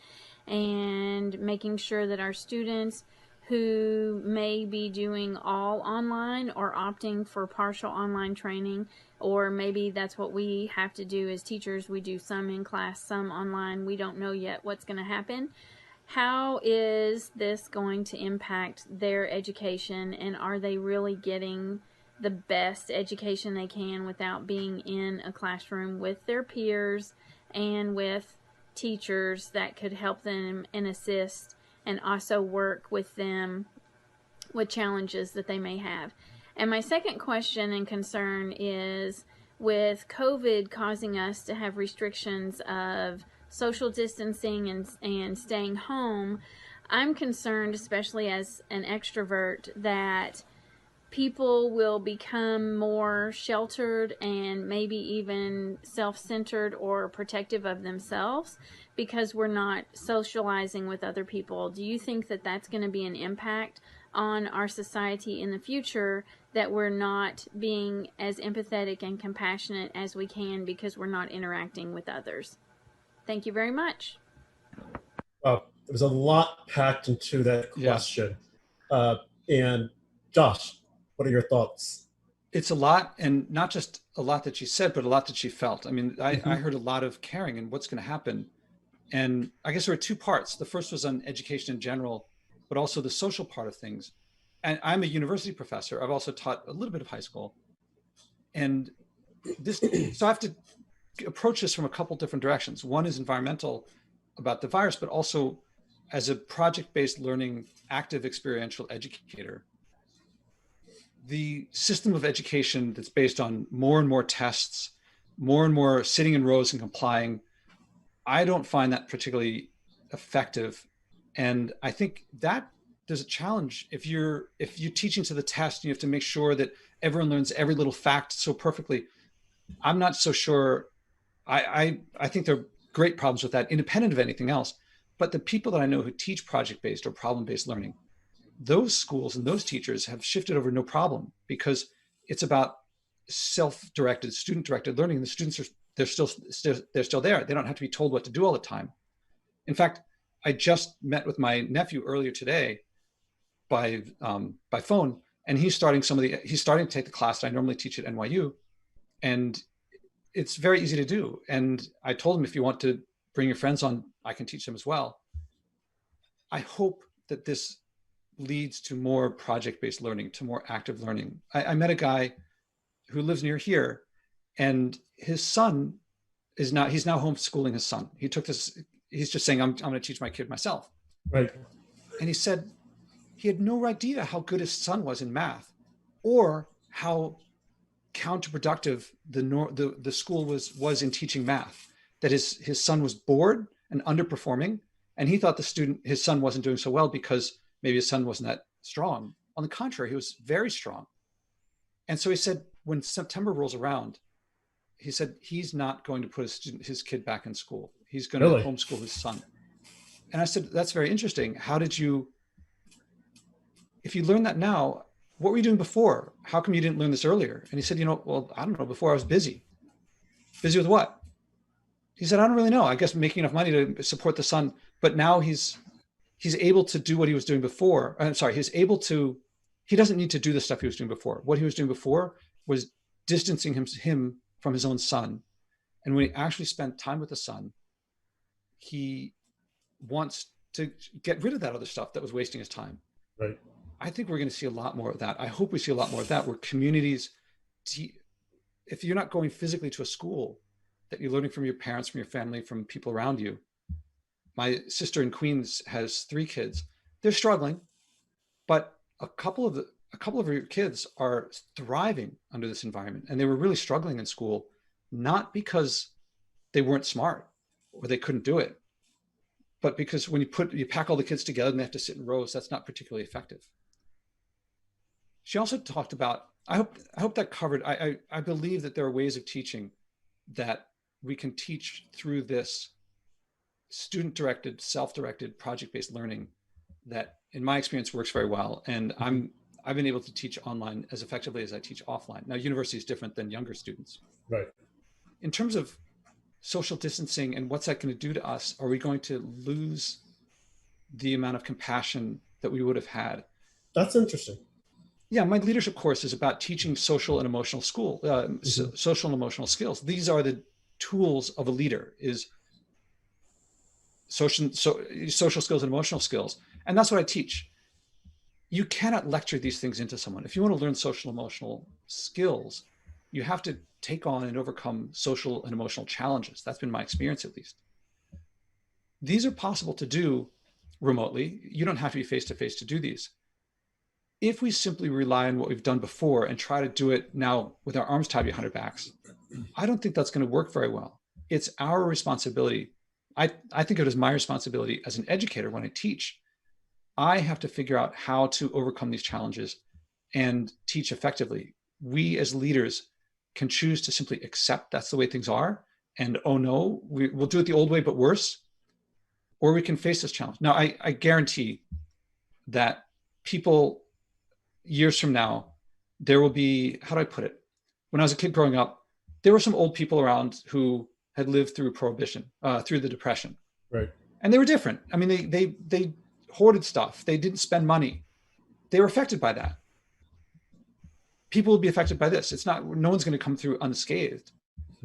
and making sure that our students who may be doing all online or opting for partial online training, or maybe that's what we have to do as teachers. We do some in class, some online. We don't know yet what's going to happen. How is this going to impact their education, and are they really getting the best education they can without being in a classroom with their peers and with teachers that could help them and assist and also work with them with challenges that they may have? And my second question and concern is, with COVID causing us to have restrictions of social distancing and staying home, I'm concerned, especially as an extrovert, that people will become more sheltered and maybe even self-centered or protective of themselves because we're not socializing with other people. Do you think that that's going to be an impact on our society in the future, that we're not being as empathetic and compassionate as we can because we're not interacting with others? Thank you very much. There's a lot packed into that question. And Josh, what are your thoughts? It's a lot, and not just a lot that she said, but a lot that she felt. I mean, I heard a lot of caring and what's going to happen. And I guess there were two parts. The first was on education in general, but also the social part of things. And I'm a university professor. I've also taught a little bit of high school. And so I have to approach this from a couple different directions. One is environmental about the virus, but also as a project-based learning, active experiential educator. The system of education that's based on more and more tests, more and more sitting in rows and complying, I don't find that particularly effective. And I think that there's a challenge. If you're teaching to the test, you have to make sure that everyone learns every little fact so perfectly. I'm not so sure. I think there are great problems with that, independent of anything else. But the people that I know who teach project-based or problem-based learning, those schools and those teachers have shifted over no problem, because it's about self-directed, student-directed learning. The students they're still there. They don't have to be told what to do all the time. In fact, I just met with my nephew earlier today by phone, and he's starting to take the class that I normally teach at NYU, and it's very easy to do. And I told him, if you want to bring your friends on, I can teach them as well. I hope that this leads to more project-based learning, to more active learning. I met a guy who lives near here, and his son he's now homeschooling his son. He took this, he's just saying, I'm going to teach my kid myself. Right. And he said he had no idea how good his son was in math, or how counterproductive the school was in teaching math, that his son was bored and underperforming. And he thought his son wasn't doing so well because maybe his son wasn't that strong. On the contrary, he was very strong. And so he said, when September rolls around, he said he's not going to put his kid back in school. He's going to homeschool his son. And I said, that's very interesting. How did you, if you learned that now, what were you doing before? How come you didn't learn this earlier? And he said, well, I don't know. Before I was busy. Busy with what? He said, I don't really know. I guess making enough money to support the son. But now he's able to do what he was doing before. I'm sorry, he doesn't need to do the stuff he was doing before. What he was doing before was distancing him from his own son. And when he actually spent time with the son, he wants to get rid of that other stuff that was wasting his time. Right. I think we're going to see a lot more of that. I hope we see a lot more of that, where communities, if you're not going physically to a school, that you're learning from your parents, from your family, from people around you. My sister in Queens has 3 kids. They're struggling, but a couple of her kids are thriving under this environment. And they were really struggling in school, not because they weren't smart or they couldn't do it, but because when you pack all the kids together and they have to sit in rows, that's not particularly effective. She also talked about, I hope that covered, I believe that there are ways of teaching that we can teach through this student-directed, self-directed, project-based learning that, in my experience, works very well. And I've been able to teach online as effectively as I teach offline. Now, university is different than younger students. Right. In terms of social distancing and what's that going to do to us, are we going to lose the amount of compassion that we would have had? That's interesting. Yeah, my leadership course is about teaching social and emotional social and emotional skills. These are the tools of a leader, is social skills and emotional skills. And that's what I teach. You cannot lecture these things into someone. If you want to learn social and emotional skills, you have to take on and overcome social and emotional challenges. That's been my experience, at least. These are possible to do remotely. You don't have to be face-to-face to do these. If we simply rely on what we've done before and try to do it now with our arms tied behind our backs, I don't think that's going to work very well. It's our responsibility. I think of it as my responsibility as an educator when I teach. I have to figure out how to overcome these challenges and teach effectively. We as leaders can choose to simply accept that's the way things are, and oh no, we'll do it the old way, but worse. Or we can face this challenge. Now, I guarantee that people years from now, there will be, how do I put it? When I was a kid growing up, there were some old people around who had lived through Prohibition, through the Depression. Right. And they were different. I mean, they hoarded stuff. They didn't spend money. They were affected by that. People will be affected by this. No one's going to come through unscathed.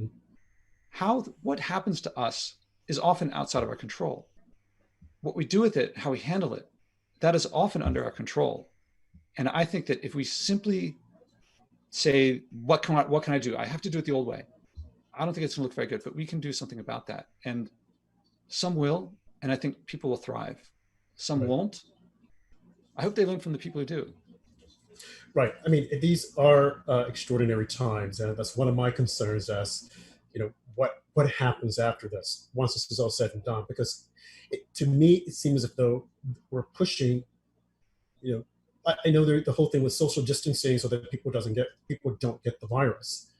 Mm-hmm. What happens to us is often outside of our control. What we do with it, how we handle it, that is often under our control. And I think that if we simply say, what can I do? I have to do it the old way. I don't think it's going to look very good, but we can do something about that. And some will, and I think people will thrive. Some won't. I hope they learn from the people who do. Right. I mean, these are extraordinary times, and that's one of my concerns as, what happens after this, once this is all said and done, because to me, it seems as though we're pushing, I know the whole thing with social distancing so that people don't get the virus,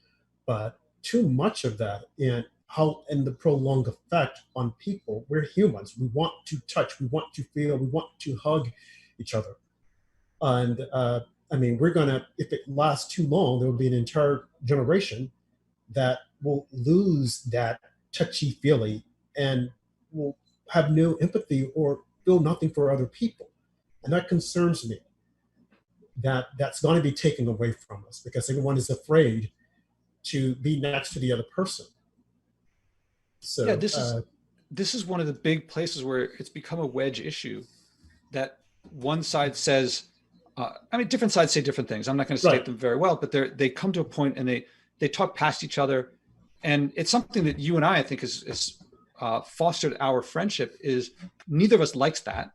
but too much of that and the prolonged effect on people. We're humans. We want to touch, we want to feel, we want to hug each other. And if it lasts too long, there will be an entire generation that will lose that touchy-feely and will have no empathy or feel nothing for other people. And that concerns me, that's going to be taken away from us because everyone is afraid to be next to the other person. So yeah, this is one of the big places where it's become a wedge issue, that one side says, different sides say different things. I'm not going to state them very well, but they come to a point and they talk past each other. And it's something that you and I think is fostered our friendship, is neither of us likes that.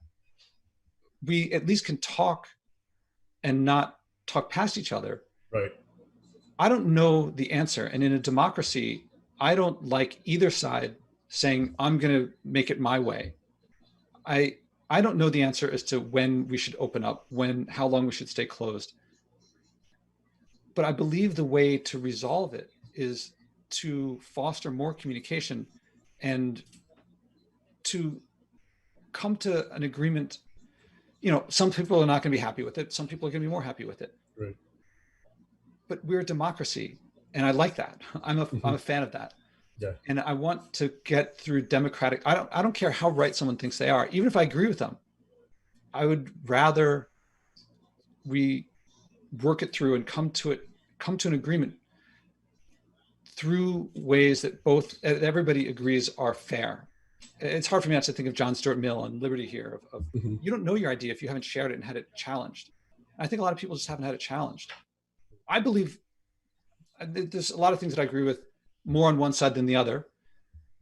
We at least can talk and not talk past each other. Right. I don't know the answer. And in a democracy, I don't like either side saying, I'm going to make it my way. I don't know the answer as to when we should open up, how long we should stay closed. But I believe the way to resolve it is to foster more communication and to come to an agreement. Some people are not going to be happy with it. Some people are going to be more happy with it. Right. But we're a democracy, and I like that. I'm a fan of that. Yeah. And I want to get through democratic. I don't care how right someone thinks they are, even if I agree with them. I would rather we work it through and come to an agreement through ways that everybody agrees are fair. It's hard for me not to think of John Stuart Mill and Liberty here of you don't know your idea if you haven't shared it and had it challenged. I think a lot of people just haven't had it challenged. I believe there's a lot of things that I agree with more on one side than the other,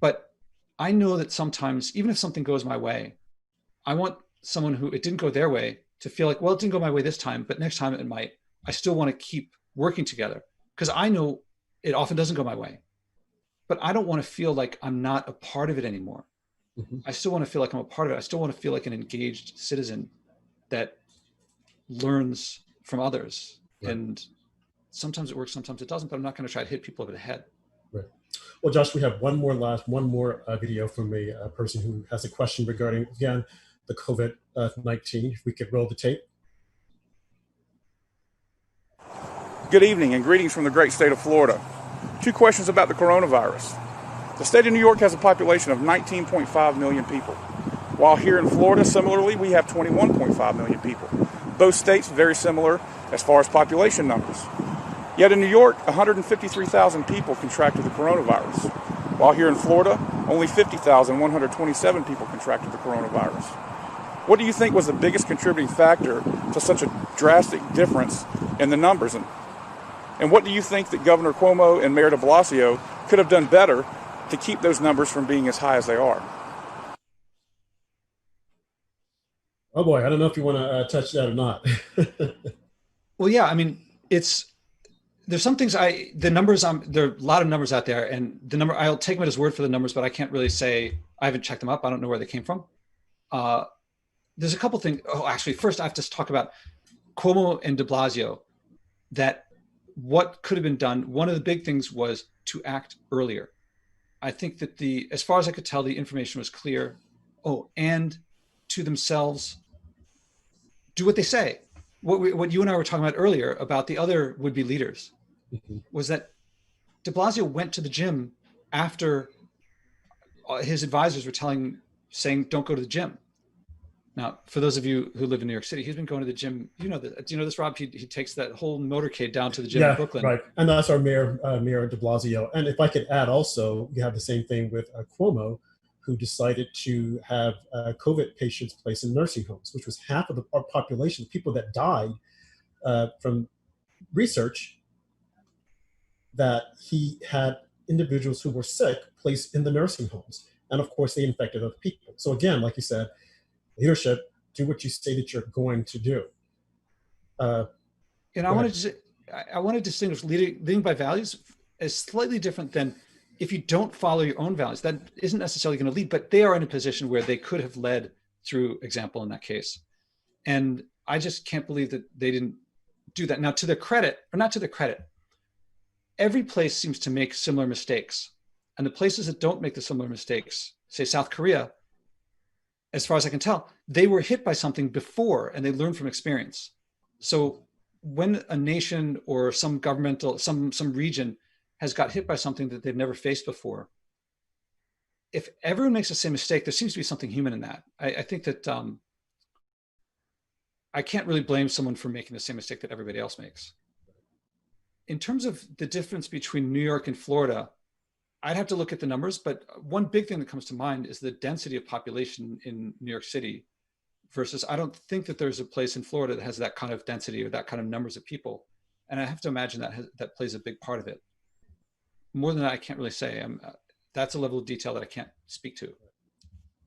but I know that sometimes, even if something goes my way, I want someone who it didn't go their way to feel like, well, it didn't go my way this time, but next time it might. I still want to keep working together because I know it often doesn't go my way, but I don't want to feel like I'm not a part of it anymore. I still want to feel like I'm a part of it. I still want to feel like an engaged citizen that learns from others. Right. And sometimes it works, sometimes it doesn't, but I'm not going to try to hit people over the head. Right. Well, Josh, we have one more video from a person who has a question regarding, again, the COVID-19. If we could roll the tape. Good evening and greetings from the great state of Florida. 2 questions about the coronavirus. The state of New York has a population of 19.5 million people, while here in Florida, similarly, we have 21.5 million people. Both states very similar as far as population numbers. Yet in New York, 153,000 people contracted the coronavirus, while here in Florida, only 50,127 people contracted the coronavirus. What do you think was the biggest contributing factor to such a drastic difference in the numbers? And what do you think that Governor Cuomo and Mayor de Blasio could have done better to keep those numbers from being as high as they are? Oh boy, I don't know if you want to touch that or not. Well, yeah, I mean, there's some things the numbers, there are a lot of numbers out there, and I'll take them at his word for the numbers, but I can't really say, I haven't checked them up. I don't know where they came from. There's a couple things. Oh, actually, first I have to talk about Cuomo and de Blasio, that what could have been done. One of the big things was to act earlier. I think that as far as I could tell, the information was clear. Oh, and to themselves, do what they say. What you and I were talking about earlier about the other would-be leaders was that de Blasio went to the gym after his advisors were saying, don't go to the gym. Now, for those of you who live in New York City, he's been going to the gym. Do you know this, Rob? He takes that whole motorcade down to the gym in Brooklyn. Right. And that's our Mayor de Blasio. And if I could add also, you have the same thing with Cuomo, who decided to have COVID patients placed in nursing homes, which was half of our population, people that died from research that he had individuals who were sick placed in the nursing homes. And of course, they infected other people. So again, like you said, leadership, do what you say that you're going to do. And I want to distinguish leading by values is slightly different than if you don't follow your own values. That isn't necessarily going to lead, but they are in a position where they could have led through example in that case. And I just can't believe that they didn't do that. Now, to their credit, or not to their credit, every place seems to make similar mistakes. And the places that don't make the similar mistakes, say South Korea, as far as I can tell, they were hit by something before and they learned from experience. So when a nation or some governmental, some region has got hit by something that they've never faced before, if everyone makes the same mistake, there seems to be something human in that. I think that I can't really blame someone for making the same mistake that everybody else makes. In terms of the difference between New York and Florida, I'd have to look at the numbers, but one big thing that comes to mind is the density of population in New York City versus, I don't think that there's a place in Florida that has that kind of density or that kind of numbers of people. And I have to imagine that plays a big part of it. More than that, I can't really say. That's a level of detail that I can't speak to.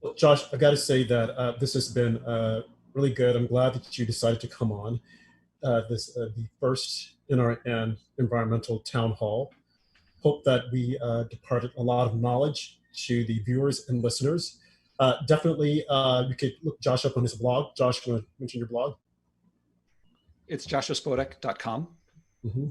Well, Josh, I got to say that this has been really good. I'm glad that you decided to come on the first NRN Environmental Town Hall. Hope that we departed a lot of knowledge to the viewers and listeners. definitely you could look Josh up on his blog. Josh, can you mention your blog? It's joshuaspodek.com. Mm-hmm.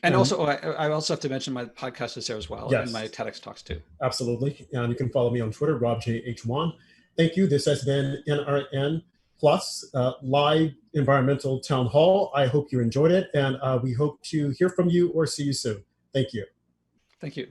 And also, I also have to mention my podcast is there as well, yes, and my TEDx talks too. Absolutely. And you can follow me on Twitter, RobJH1. Thank you. This has been NRN Plus live environmental town hall. I hope you enjoyed it, and we hope to hear from you or see you soon. Thank you. Thank you.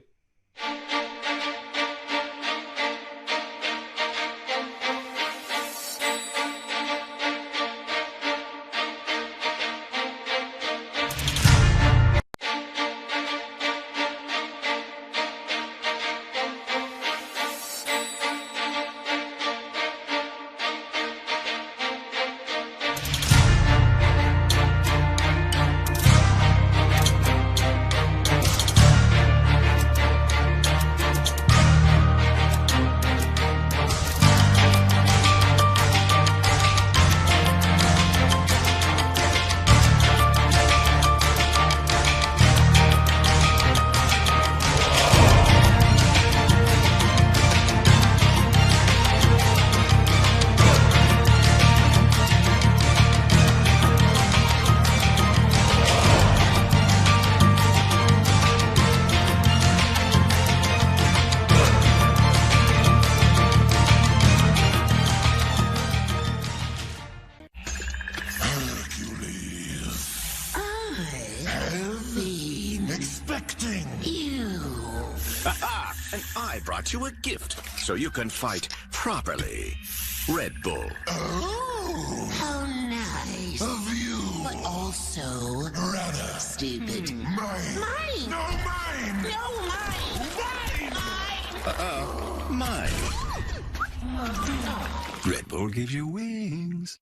And I brought you a gift so you can fight properly. Red Bull. Oh, how nice Of you. but also Rather. stupid. Mine. Mine. No, mine. No, mine. Mine. Mine. Red Bull gives you wings.